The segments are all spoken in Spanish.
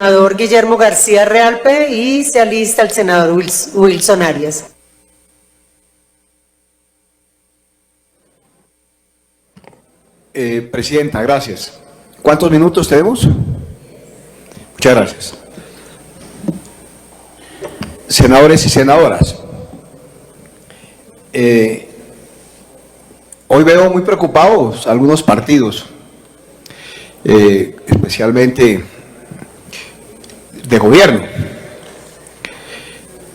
senador Guillermo García Realpe y se alista el senador Wilson Arias. Presidenta, gracias. ¿Cuántos minutos tenemos? Muchas gracias. Senadores y senadoras, hoy veo muy preocupados algunos partidos, especialmente de gobierno,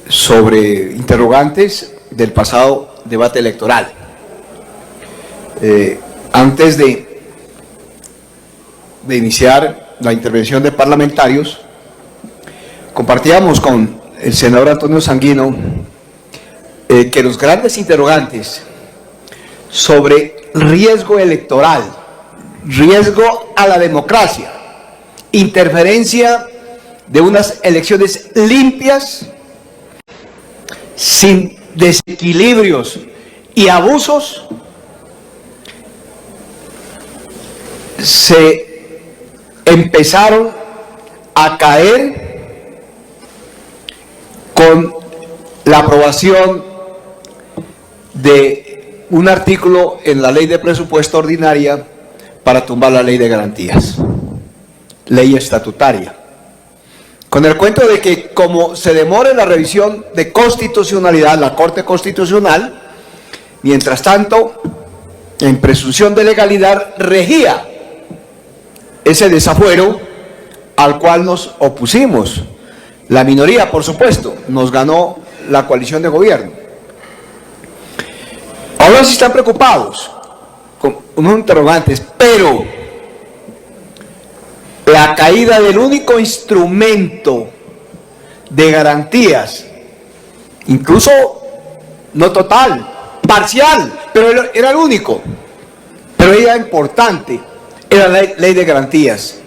sobre interrogantes del pasado debate electoral. Antes de iniciar la intervención de parlamentarios, compartíamos con el senador Antonio Sanguino que los grandes interrogantes sobre riesgo electoral, riesgo a la democracia, interferencia de unas elecciones limpias, sin desequilibrios y abusos, se empezaron a caer con la aprobación de un artículo en la ley de presupuesto ordinaria para tumbar la ley de garantías, ley estatutaria, con el cuento de que como se demore la revisión de constitucionalidad, la Corte Constitucional, mientras tanto, en presunción de legalidad, regía ese desafuero al cual nos opusimos. La minoría, por supuesto, nos ganó la coalición de gobierno. Ahora sí están preocupados con unos interrogantes, pero la caída del único instrumento de garantías, incluso no total, parcial, pero era el único, pero era importante, era la ley de garantías,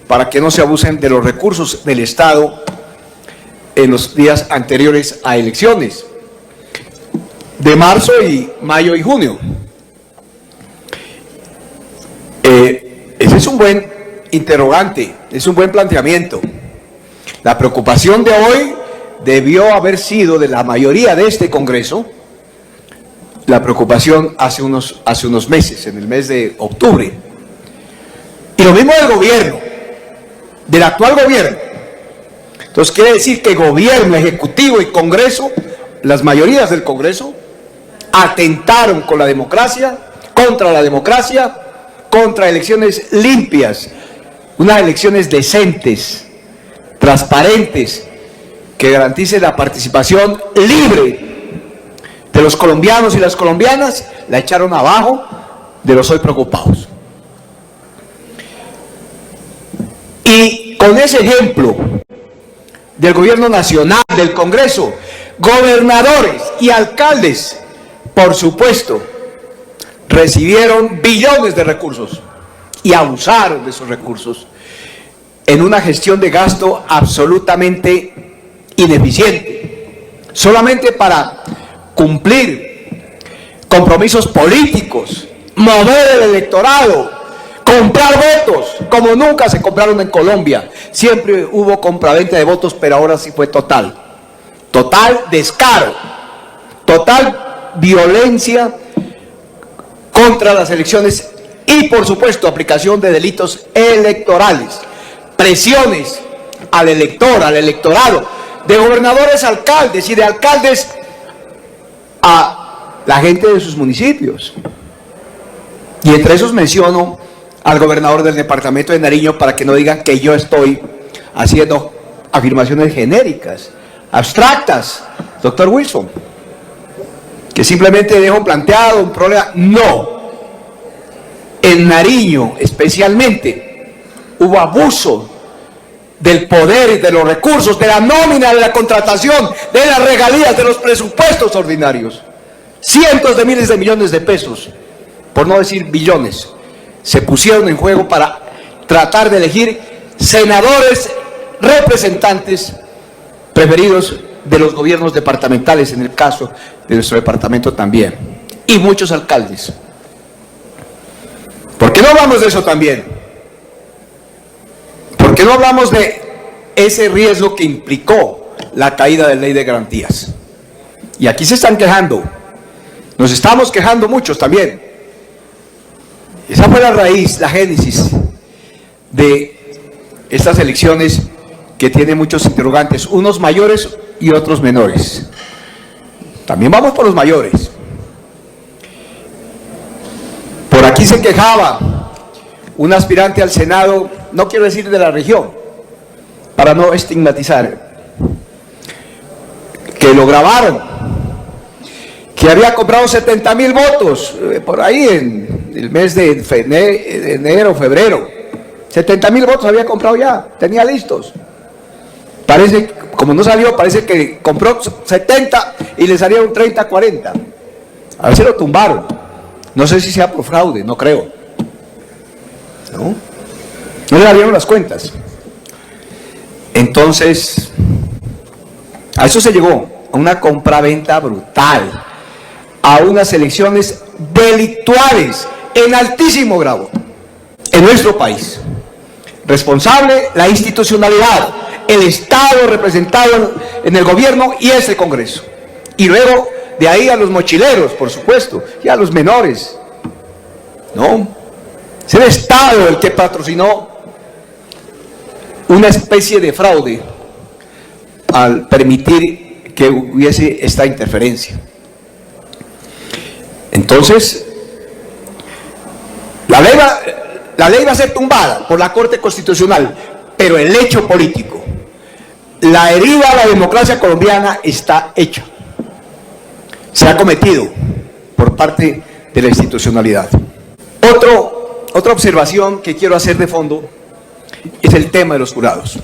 para que no se abusen de los recursos del Estado en los días anteriores a elecciones, de marzo y mayo y junio. Ese es un buen interrogante, es un buen planteamiento. La preocupación de hoy debió haber sido de la mayoría de este Congreso, la preocupación hace unos meses, en el mes de octubre. Y lo mismo del gobierno, del actual gobierno. Entonces quiere decir que gobierno, ejecutivo y Congreso, las mayorías del Congreso, atentaron con la democracia, contra elecciones limpias, unas elecciones decentes, transparentes, que garanticen la participación libre de los colombianos y las colombianas, la echaron abajo de los hoy preocupados. Y con ese ejemplo del gobierno nacional, del Congreso, gobernadores y alcaldes, por supuesto, recibieron billones de recursos y abusaron de esos recursos en una gestión de gasto absolutamente ineficiente, solamente para cumplir compromisos políticos, mover el electorado, comprar votos, como nunca se compraron en Colombia. Siempre hubo compraventa de votos, pero ahora sí fue total descaro, total violencia contra las elecciones y, por supuesto, aplicación de delitos electorales, presiones al elector, al electorado, de gobernadores a alcaldes y de alcaldes a la gente de sus municipios. Y entre esos menciono al gobernador del departamento de Nariño, para que no digan que yo estoy haciendo afirmaciones genéricas, abstractas, doctor Wilson, que simplemente dejo planteado un problema. No, en Nariño especialmente hubo abuso del poder y de los recursos, de la nómina, de la contratación, de las regalías, de los presupuestos ordinarios. Cientos de miles de millones de pesos, por no decir billones, se pusieron en juego para tratar de elegir senadores, representantes preferidos de los gobiernos departamentales, en el caso de nuestro departamento también, y muchos alcaldes. ¿Por qué no hablamos de eso también? ¿Por qué no hablamos de ese riesgo que implicó la caída de la ley de garantías. Y aquí se están quejando, nos estamos quejando muchos también. Esa fue la raíz, la génesis de estas elecciones que tienen muchos interrogantes, unos mayores y otros menores. También vamos por los mayores. Por aquí se quejaba un aspirante al Senado, no quiero decir de la región, para no estigmatizar, que lo grabaron, que había comprado 70,000 votos por ahí en el mes de enero, febrero. 70,000 votos había comprado ya, tenía listos. Parece, como no salió, parece que compró 70 y le salieron 30, 40. A ver si lo tumbaron. No sé si sea por fraude, no creo. No le salieron las cuentas. Entonces, a eso se llegó, a una compraventa brutal, a unas elecciones delictuales en altísimo grado en nuestro país. Responsable la institucionalidad, el Estado representado en el gobierno y ese Congreso. Y luego de ahí a los mochileros, por supuesto, y a los menores. No, es el Estado el que patrocinó una especie de fraude al permitir que hubiese esta interferencia. Entonces, la ley va a ser tumbada por la Corte Constitucional, pero el hecho político, la herida a la democracia colombiana está hecha. Se ha cometido por parte de la institucionalidad. Otra observación que quiero hacer de fondo es el tema de los jurados,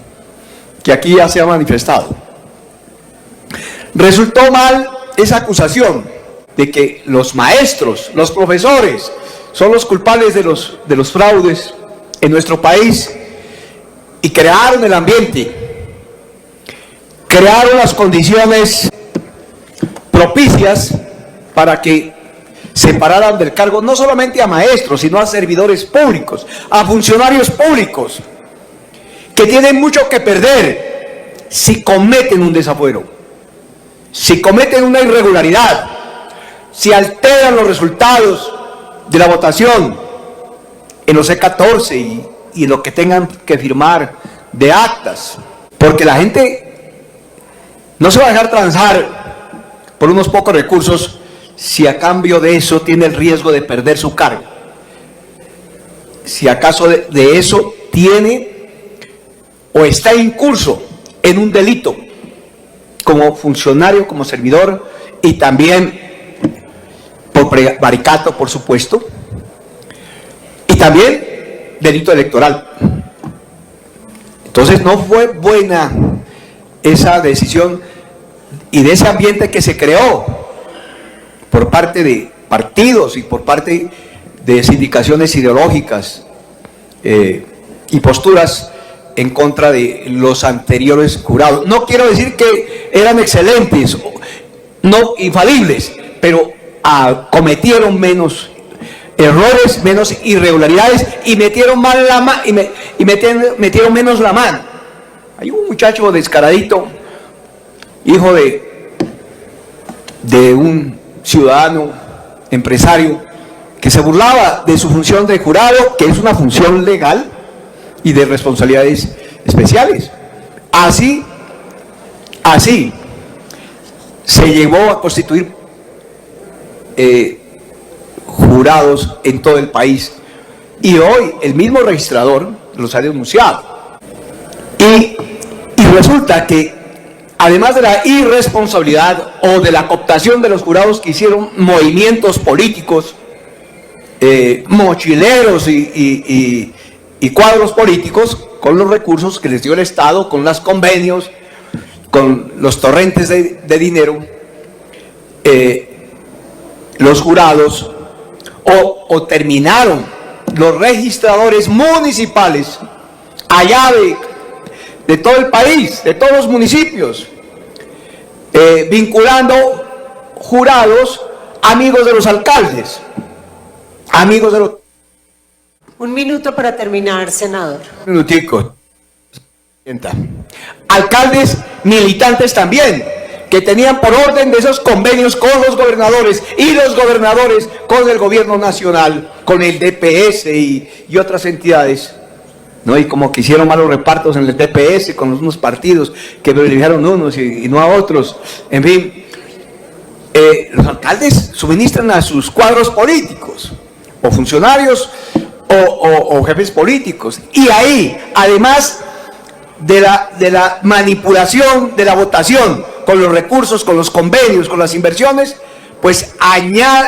que aquí ya se ha manifestado. Resultó mal esa acusación de que los maestros, los profesores, son los culpables de los fraudes en nuestro país y crearon el ambiente, crearon las condiciones propicias para que separaran del cargo no solamente a maestros, sino a servidores públicos, a funcionarios públicos, que tienen mucho que perder si cometen un desafuero, si cometen una irregularidad, si alteran los resultados de la votación en los C14 y lo que tengan que firmar de actas, porque la gente no se va a dejar transar por unos pocos recursos si a cambio de eso tiene el riesgo de perder su cargo, si acaso de eso tiene o está incurso en un delito como funcionario, como servidor y también por prevaricato, por supuesto, y también delito electoral. Entonces no fue buena esa decisión y de ese ambiente que se creó por parte de partidos y por parte de sindicaciones ideológicas y posturas en contra de los anteriores jurados. No quiero decir que eran excelentes, no infalibles, pero cometieron menos errores, menos irregularidades y metieron mal metieron menos la mano. Hay un muchacho descaradito, hijo de un ciudadano, empresario, que se burlaba de su función de jurado, que es una función legal y de responsabilidades especiales. Así se llevó a constituir jurados en todo el país y hoy el mismo registrador los ha denunciado y resulta que además de la irresponsabilidad o de la cooptación de los jurados que hicieron movimientos políticos, mochileros y cuadros políticos con los recursos que les dio el Estado, con los convenios, con los torrentes de dinero, los jurados o terminaron los registradores municipales allá de todo el país, de todos los municipios, vinculando jurados amigos de los alcaldes, amigos de los... Un minuto para terminar, senador. Un minutico. Alcaldes militantes también, que tenían por orden de esos convenios con los gobernadores y los gobernadores con el gobierno nacional, con el DPS y otras entidades, ¿no? Y como que hicieron malos repartos en el DPS con unos partidos que privilegiaron unos y no a otros, en fin, los alcaldes suministran a sus cuadros políticos, o funcionarios, o jefes políticos, y ahí, además de la manipulación de la votación, con los recursos, con los convenios, con las inversiones, pues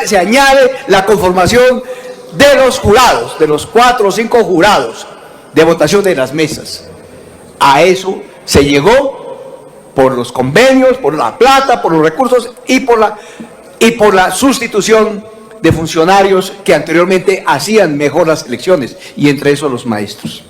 se añade la conformación de los jurados, de los 4 o 5 jurados de votación de las mesas. A eso se llegó por los convenios, por la plata, por los recursos y por la sustitución de funcionarios que anteriormente hacían mejor las elecciones, y entre esos los maestros.